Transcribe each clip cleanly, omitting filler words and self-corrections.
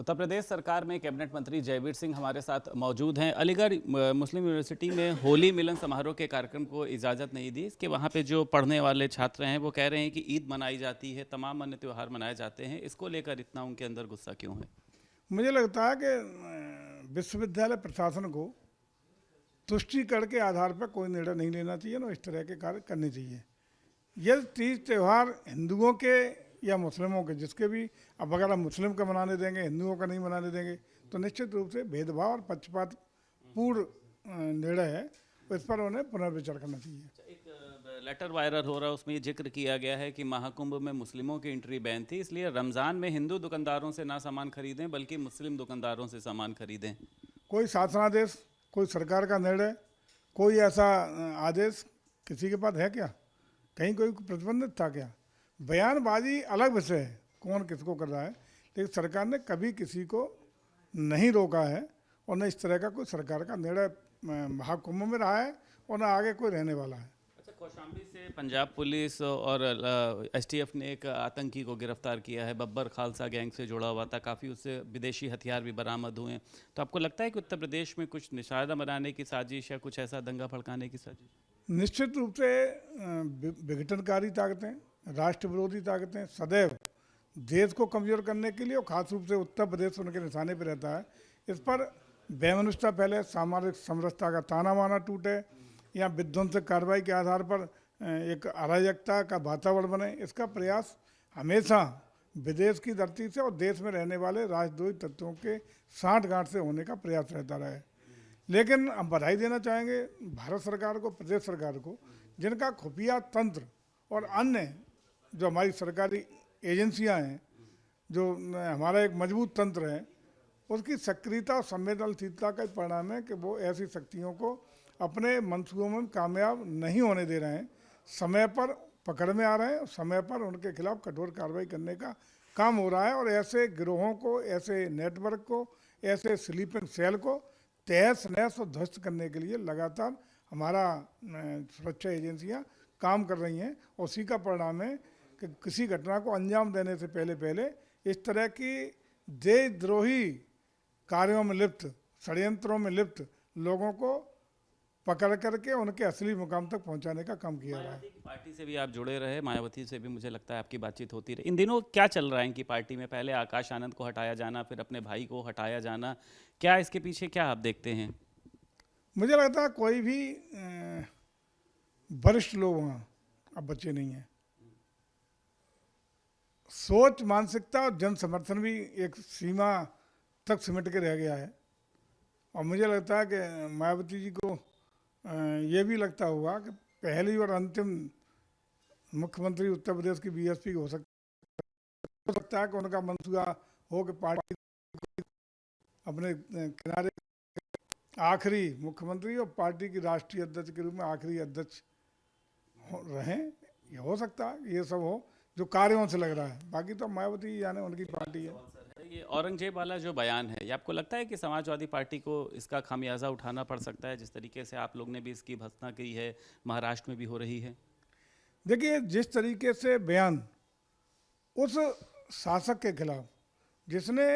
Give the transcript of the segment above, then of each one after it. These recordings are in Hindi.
उत्तर प्रदेश सरकार में कैबिनेट मंत्री जयवीर सिंह हमारे साथ मौजूद हैं। अलीगढ़ मुस्लिम यूनिवर्सिटी में होली मिलन समारोह के कार्यक्रम को इजाज़त नहीं दी। इसके वहाँ पे जो पढ़ने वाले छात्र हैं वो कह रहे हैं कि ईद मनाई जाती है, तमाम अन्य त्यौहार मनाए जाते हैं, इसको लेकर इतना उनके अंदर गुस्सा क्यों है? मुझे लगता है कि विश्वविद्यालय प्रशासन को तुष्टिकरण के आधार पर कोई निर्णय नहीं लेना चाहिए, ना इस तरह के कार्य करने चाहिए। यह तीज त्यौहार हिंदुओं के या मुस्लिमों के, जिसके भी, अब अगर हम मुस्लिम का मनाने देंगे, हिंदुओं का नहीं मनाने देंगे, तो निश्चित रूप से भेदभाव और पक्षपात पूर्ण निर्णय है, तो इस पर उन्हें पुनर्विचार करना चाहिए। एक लेटर वायरल हो रहा है, उसमें ये जिक्र किया गया है कि महाकुंभ में मुस्लिमों की एंट्री बैन थी, इसलिए रमज़ान में हिंदू दुकानदारों से ना सामान खरीदें बल्कि मुस्लिम दुकानदारों से सामान खरीदें। कोई शासनादेश, कोई सरकार का निर्णय, कोई ऐसा आदेश किसी के पास है क्या? कहीं कोई प्रतिबंधित था क्या? बयानबाजी अलग विषय है, कौन किसको कर रहा है, लेकिन सरकार ने कभी किसी को नहीं रोका है और न इस तरह का कोई सरकार का निर्णय महाकुंभ में रहा है और न आगे कोई रहने वाला है। अच्छा, कौशाम्बी से पंजाब पुलिस और एसटीएफ ने एक आतंकी को गिरफ्तार किया है, बब्बर खालसा गैंग से जुड़ा हुआ था, काफ़ी उससे विदेशी हथियार भी बरामद हुए हैं। तो आपको लगता है कि उत्तर प्रदेश में कुछ निशाना बनाने की साजिश या कुछ ऐसा दंगा भड़काने की साजिश? निश्चित रूप से विघटनकारी ताकतें, राष्ट्र विरोधी ताकतें सदैव देश को कमज़ोर करने के लिए और ख़ास रूप से उत्तर प्रदेश उनके निशाने पर रहता है। इस पर बेमनुष्यता फैले, सामाजिक समरसता का ताना बाना टूटे या विध्वंसक कार्रवाई के आधार पर एक अराजकता का वातावरण बने, इसका प्रयास हमेशा विदेश की धरती से और देश में रहने वाले राजद्रोही तत्वों के साठगांठ से होने का प्रयास रहता रहा है। लेकिन हम बधाई देना चाहेंगे भारत सरकार को, प्रदेश सरकार को, जिनका खुफिया तंत्र और अन्य जो हमारी सरकारी एजेंसियां हैं, जो हमारा एक मजबूत तंत्र है, उसकी सक्रियता और संवेदनशीलता का परिणाम है कि वो ऐसी शक्तियों को अपने मंसूबों में कामयाब नहीं होने दे रहे हैं, समय पर पकड़ में आ रहे हैं और समय पर उनके खिलाफ कठोर कार्रवाई करने का काम हो रहा है। और ऐसे गिरोहों को, ऐसे नेटवर्क को, ऐसे स्लीपिंग सेल को तहस नहस और ध्वस्त करने के लिए लगातार हमारा सुरक्षा एजेंसियां काम कर रही हैं। और उसी का परिणाम है कि किसी घटना को अंजाम देने से पहले इस तरह की देशद्रोही कार्यों में लिप्त, षड्यंत्रों में लिप्त लोगों को पकड़ करके उनके असली मुकाम तक पहुंचाने का काम किया रहा है। पार्टी से भी आप जुड़े रहे, मायावती से भी मुझे लगता है आपकी बातचीत होती रही। इन दिनों क्या चल रहा है इनकी पार्टी में? पहले आकाश आनंद को हटाया जाना, फिर अपने भाई को हटाया जाना, क्या इसके पीछे क्या आप देखते हैं? मुझे लगता है कोई भी वरिष्ठ लोग वहाँ अब बच्चे नहीं हैं। सोच, मानसिकता और जन समर्थन भी एक सीमा तक सिमट के रह गया है। और मुझे लगता है कि मायावती जी को ये भी लगता होगा कि पहली और अंतिम मुख्यमंत्री उत्तर प्रदेश की बीएसपी हो सकता है कि उनका मंसूबा हो कि पार्टी अपने किनारे आखिरी मुख्यमंत्री और पार्टी की राष्ट्रीय अध्यक्ष के रूप में आखिरी अध्यक्ष रहें। ये हो सकता है, ये सब हो जो कार्यों से लग रहा है। बाकी तो मायावती यानी उनकी पार्टी है। ये औरंगजेब वाला जो बयान है, ये आपको लगता है कि समाजवादी पार्टी को इसका खामियाजा उठाना पड़ सकता है, जिस तरीके से आप लोग ने भी इसकी भर्त्सना की है, महाराष्ट्र में भी हो रही है? देखिए, जिस तरीके से बयान उस शासक के खिलाफ जिसने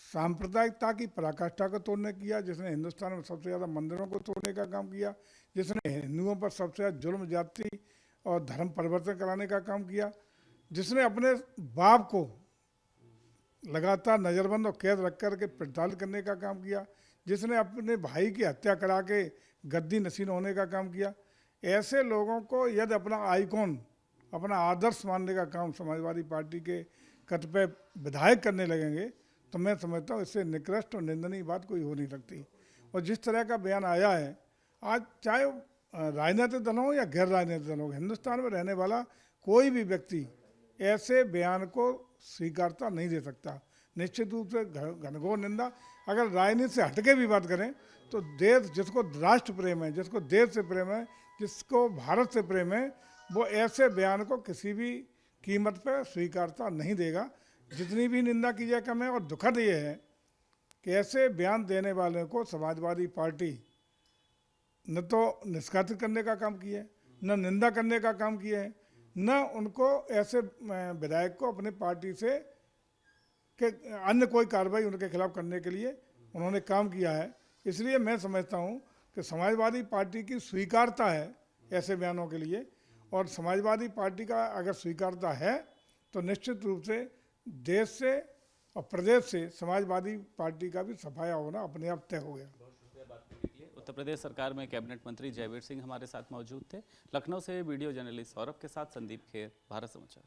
सांप्रदायिकता की पराकाष्ठा को तोड़ने किया, जिसने हिंदुस्तान में सबसे ज़्यादा मंदिरों को तोड़ने का काम किया, जिसने हिंदुओं पर सबसे ज़्यादा जुल्म, जाति और धर्म परिवर्तन कराने का काम किया, जिसने अपने बाप को लगातार नज़रबंद और कैद रख कर के प्रताड़ित करने का काम किया, जिसने अपने भाई की हत्या करा के गद्दी नशीन होने का काम किया, ऐसे लोगों को यदि अपना आइकॉन, अपना आदर्श मानने का काम समाजवादी पार्टी के कतिपय विधायक करने लगेंगे, तो मैं समझता हूँ इससे निकृष्ट और निंदनीय बात कोई हो नहीं सकती। और जिस तरह का बयान आया है आज, चाहे राजनीतिक दल हो या गैर राजनीतिक दल हो, हिंदुस्तान में रहने वाला कोई भी व्यक्ति ऐसे बयान को स्वीकारता नहीं दे सकता। निश्चित रूप से घनघोर निंदा। अगर राजनीति से हटके भी बात करें तो देश, जिसको राष्ट्र प्रेम है, जिसको देश से प्रेम है, जिसको भारत से प्रेम है, वो ऐसे बयान को किसी भी कीमत पर स्वीकारता नहीं देगा। जितनी भी निंदा की जाए कम है। और दुखद ये है कि ऐसे बयान देने वालों को समाजवादी पार्टी न तो निष्कासित करने का काम किया है, न निंदा करने का काम किया है, न उनको ऐसे विधायक को अपने पार्टी से कि अन्य कोई कार्रवाई उनके खिलाफ करने के लिए उन्होंने काम किया है। इसलिए मैं समझता हूँ कि समाजवादी पार्टी की स्वीकारता है ऐसे बयानों के लिए, और समाजवादी पार्टी का अगर स्वीकारता है तो निश्चित रूप से देश से और प्रदेश से समाजवादी पार्टी का भी सफाया होना अपने आप तय हो गया। उत्तर प्रदेश सरकार में कैबिनेट मंत्री जयवीर सिंह हमारे साथ मौजूद थे। लखनऊ से वीडियो जर्नलिस्ट सौरभ के साथ संदीप खेर, भारत समाचार।